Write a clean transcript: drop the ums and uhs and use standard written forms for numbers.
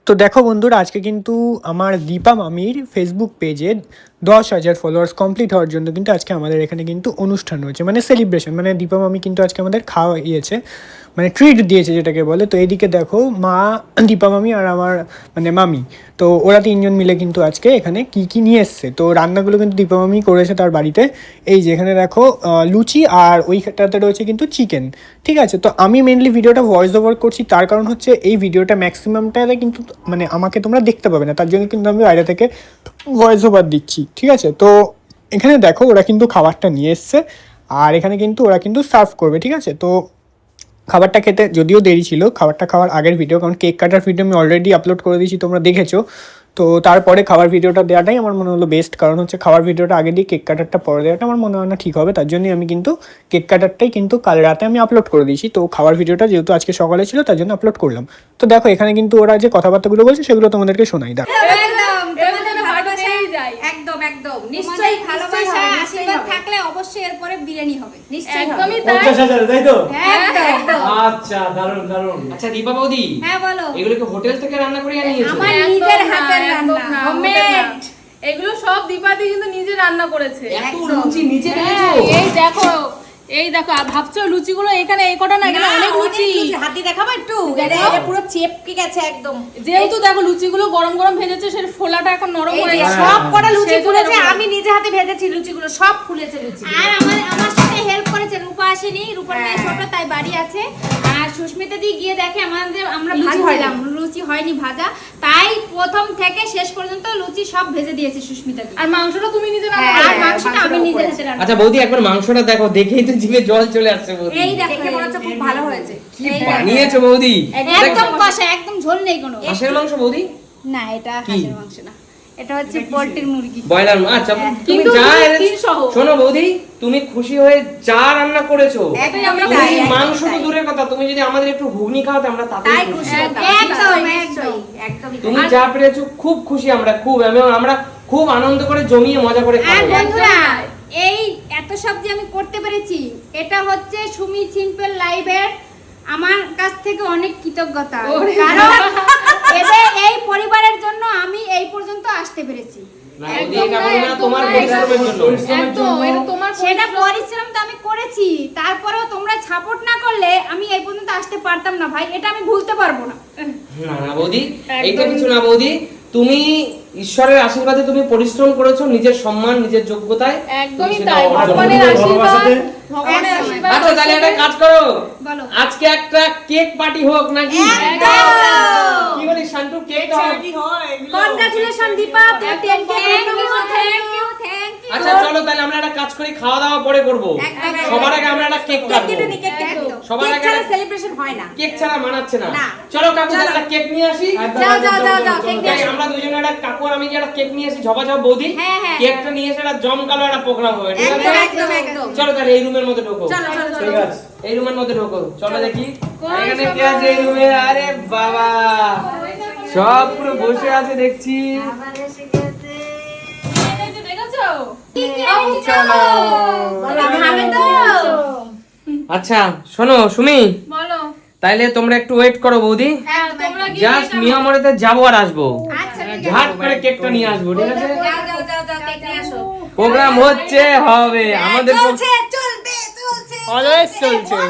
তো দেখো বন্ধুরা, আজকে কিন্তু আমার দীপা মামির ফেসবুক পেজে 10,000 ফলোয়ার্স কমপ্লিট হওয়ার জন্য কিন্তু আজকে আমাদের এখানে কিন্তু অনুষ্ঠান হয়েছে, মানে সেলিব্রেশন। মানে দীপা মামি কিন্তু আজকে আমাদের খাওয়াইয়েছে, মানে ট্রিট দিয়েছে যেটাকে বলে। তো এইদিকে দেখো, মা, দীপা মামি আর আমার মানে মামি, তো ওরা তিনজন মিলে কিন্তু আজকে এখানে কি নিয়ে এসছে। তো রান্নাগুলো কিন্তু দীপা মামি করেছে তার বাড়িতে। এই যে এখানে দেখো লুচি, আর ওইটাতে রয়েছে কিন্তু চিকেন। ঠিক আছে, তো আমি মেনলি ভিডিওটা ভয়েস ওভার করছি, তার কারণ হচ্ছে এই ভিডিওটা ম্যাক্সিমামটাতে কিন্তু মানে আমাকে তোমরা দেখতে পাবে না, তার জন্য কিন্তু আমি বাইরে থেকে ভয়েস ওভার দিচ্ছি। ঠিক আছে, তো এখানে দেখো ওরা কিন্তু খাবারটা নিয়ে এসছে, আর এখানে কিন্তু ওরা কিন্তু সার্ভ করবে। ঠিক আছে, তো খাবারটা খেতে যদিও দেরি ছিল, খাবারটা খাওয়ার আগের ভিডিও, কারণ কেক কাটার ভিডিও আমি অলরেডি আপলোড করে দিয়েছি, তোমরা দেখেছো। তো তারপরে খাবার ভিডিওটা দেওয়াটাই আমার মনে হলো বেস্ট, কারণ হচ্ছে খাবার ভিডিওটা আগে দিয়ে কেক কাটারটা পরে দেওয়াটা আমার মনে হয় না ঠিক হবে। তার জন্যই আমি কিন্তু কেক কাটারটাই কিন্তু কাল রাতে আমি আপলোড করে দিয়েছি। তো খাবার ভিডিওটা যেহেতু আজকে সকালে ছিল তার জন্য আপলোড করলাম। তো দেখো এখানে কিন্তু ওরা যে কথাবার্তাগুলো বলছে সেগুলো তোমাদেরকে শোনাই। দাও একদম একদম নিশ্চয়ই ভালোবাসা আশীর্বাদ থাকলে অবশ্যই এরপরে বিরিয়ানি হবে। নিশ্চয়ই একদমই তাই। 50,000 তাই তো? একদম। আচ্ছা, দারুণ দারুণ। আচ্ছা দীপা বৌদি, হ্যাঁ বলো। এগুলো কি হোটেল থেকে রান্না করে আনিয়েছো? আমার নিজের হাতের রান্না, হোমমেড। এগুলো সব দীপাদি কিন্তু নিজে রান্না করেছে। এত লুচি নিজে হ্যাঁ, বানিয়েছো? এই দেখো আর ভাবছো লুচিগুলো এখানে এই কটা না, এখানে অনেক লুচি। হাতি দেখাবো একটু, এটা পুরো চেপকে গেছে একদম। যেহেতু দেখো লুচিগুলো গরম গরম ভেজেছে, সেই ফোলাটা এখন নরম হয়ে গেছে। সব কটা লুচি ফুলেছে, আমি নিজে হাতে ভেজেছি লুচিগুলো, সব ফুলেছে লুচি। আর আমার সাথে হেল্প করেছে রূপা, আসেনি, রূপার মেয়ে ছোট তাই বাড়ি আছে। আর সুস্মিতা দি গিয়ে দেখে আমরা ভাজছিলাম, লুচি হয়নি ভাজা, তাই প্রথম থেকে শেষ পর্যন্ত লুচি সব ভেজে দিয়েছি সুস্মিতা দি। আর মাংসটা তুমি নিজে রান্না আর করেছো? মাংসটা আমি নিজে হাতে রান্না। আচ্ছা বৌদি, একবার মাংসটা দেখো, দেখেই তো জিভে জল চলে আসছে বৌদি। এই দেখে মনে হচ্ছে খুব ভালো হয়েছে। কি বানিয়েছো বৌদি? একদম কষা, একদম ঝোল নেই কোনো। হাঁসের মাংস বৌদি? না, এটা হাঁসের মাংস না, এটা হচ্ছে পোল্ট্রির মুরগি। ব্রয়লার মাছ। আচ্ছা তুমি কিন্তু যা স্কিন সহ। শোনো বৌদি, তুমি খুশি হয়ে যা রান্না করেছো, একদম আমরা তুমি তাই, মাংস তো তাই। দূরের কথা, তুমি যদি আমাদের একটু ঘুগনি খাওয়াতে আমরা তাতেই তাই খুশি। খুশি হতাম। একদম একদম একদমই তুমি তাই। যা পেরেছো খুব খুশি আমরা, খুব, এবং আমরা খুব আনন্দ করে জমিয়ে মজা করে আর খাবো। বন্ধুরা, এই এত সব যে আমি করতে পেরেছি, এটা হচ্ছে সুমি সিম্পল লাইভের আমার কাছ থেকে অনেক কৃতজ্ঞতা, কারণ এদের এই পরিবারের জন্য আমি এই পর্যন্ত আসতে পেরেছি। না বৌদি, এটা বলো না, তোমার পরিশ্রমের জন্য। একদম, এটা তোমার সেটা পরিশ্রম তো আমি করেছি, তারপরেও তোমরা সাপোর্ট না করলে আমি এই পর্যন্ত আসতে পারতাম না ভাই, এটা আমি ভুলতে পারবো না। না না বৌদি, এইটা কিছু না বৌদি, তুমি ঈশ্বরের আশীর্বাদে তুমি পরিশ্রম করেছো, নিজের সম্মান, নিজের যোগ্যতায়। একদমই তুমি সেটা তাই, অর্জন ভগবানের করেছো। আশীর্বাদ, ভালোবাসাতে। ভগবানের একদম। আশীর্বাদ। আচ্ছা তাহলে একটা কাজ করো, বলো। আজকে একটা কেক পার্টি হোক নাকি? একদম। কি বলিস শান্তু, কেক হোক? কংগ্রাচুলেশন দীপা, তুমি 10K Thank you, thank you. আচ্ছা চলো তাহলে আমরা একটা কাজ করি, খাওয়া দাওয়া পরে করবো। একদম। সবার আগে আমরা একটা কেক কাটবো। সবার আগে সেলিব্রেশন হয় না। কেক ছাড়া মানাচ্ছে না। না। চলো কাকু তাহলে একটা কেক নিয়ে আসি। যাও যাও যাও যাও, কেক নিয়ে তাই আসো। আমরা দুজনে একটা কাকু আর আমি যে একটা কেক নিয়ে আসি, ঝপা ঝপ বৌদি, হ্যাঁ, হ্যাঁ। কেকটা নিয়ে এসে একটা জমকালো একটা প্রোগ্রাম হবে, ঠিক আছে? একদম একদম একদম। চলো তাহলে এই রুমের মধ্যে ঢোকো। চলো চলো ঠিক চলো। আছে। এই রুমের মধ্যে ঢোকো, চলো দেখি কই এখানে সবাই? কে আছে এই রুমে। আরে বাবা, সব পুরো বসে আছে দেখছি। আবার এসে গেছে। এই যে দেখেছো? চলো। বলো খাবে তো? আচ্ছা শোনো সুমি, বলো। তাইলে তোমরা একটু ওয়েট করো বৌদি, হ্যাঁ, তোমরা গিয়ে জাস্ট কেক মিয়ামরেতে যাবো আর আসবো, আচ্ছা ঠিক আছে। ঝাট করে কেকটা নিয়ে আসবো, ঠিক আছে? যাও যাও যাও যাও, কেক নিয়ে আসো। প্রোগ্রাম হচ্ছে হবে আমাদের চলছে চলবে চলছে। অলওয়েজ চলছে।